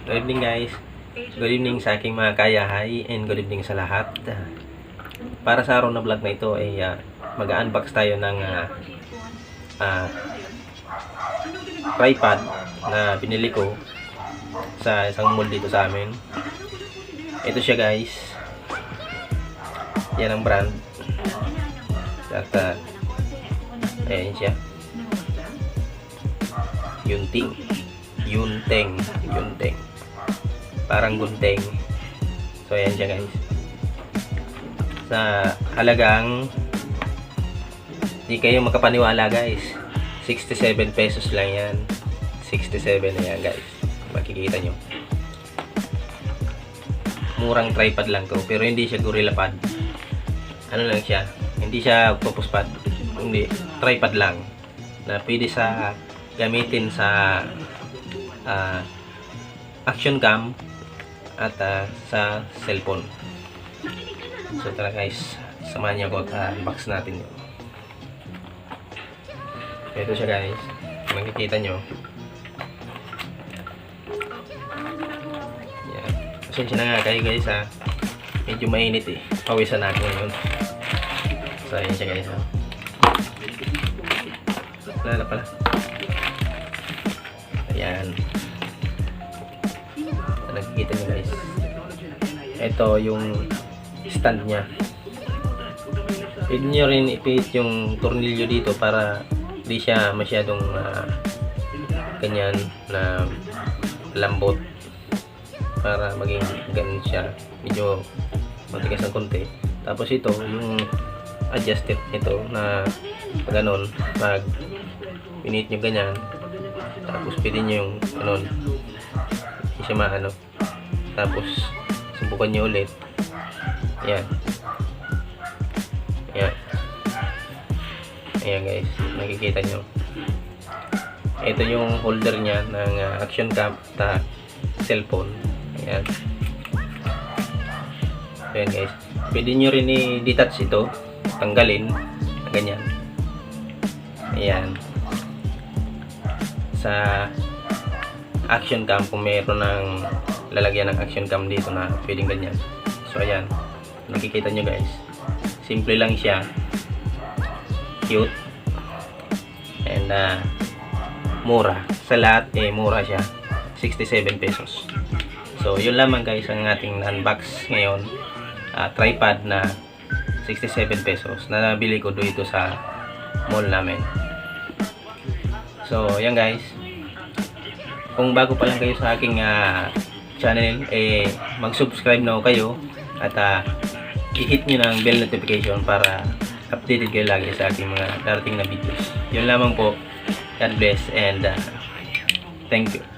Good evening guys. Good evening sa aking mga kayahay and good evening sa lahat. Para sa araw na vlog na ito ay mag-unbox tayo ng tripod na binili ko sa isang mall dito sa amin. Ito siya guys. Yan ang brand. At ayan siya. Yunteng. Parang gunting. So ayan siya guys. Sa halagang di kayo makapaniwala guys. 67 pesos lang yan. 67 na yan guys. Makikita nyo. Murang tripod lang to. Pero hindi siya gorilla pad. Ano lang siya. Hindi siya octopus pad. Hindi. Tripod lang. Na pwede sa gamitin sa action cam at sa cellphone. So tara guys, samahan niyo ako at unbox natin yun. Ito siya guys, makikita nyo. Yan. Pasensya na nga kayo guys ha. Medyo mainit eh. Pawisan na ako ngayon. So ayan siya guys ha. Lala pala. Ayan. Nakikita nyo guys. Ito yung stand nya. Pwede nyo rin ipihit yung tornilyo dito para di siya masyadong ganyan na lambot, para maging ganun siya, medyo matigas ng konti. Tapos ito yung adjusted nito na pag ganun, pag pinihit nyo ganyan, tapos pwede nyo yung ganun, hindi siya maano, tapos subukan nyo ulit. Ayan. Ayan guys, nakikita nyo. Ito yung holder nya ng action cam at cellphone. Ayan. Ayan guys, pwede nyo rin i-detach ito, tanggalin ganyan. Ayan. Sa action cam, kung mayroon ng lalagyan ng action cam dito na pwedeng ganyan. So ayan, nakikita nyo guys, simple lang siya, cute, and mura. Sa lahat mura siya, 67 pesos. So yun lamang guys ang ating unbox ngayon. Tripod na 67 pesos na nabili ko dito sa mall namin. So yan guys, kung bago pa lang kayo sa aking channel, mag-subscribe na kayo at i-hit nyo ng bell notification para updated kayo lagi sa aking mga darating na videos. Yun lamang po. God bless and thank you.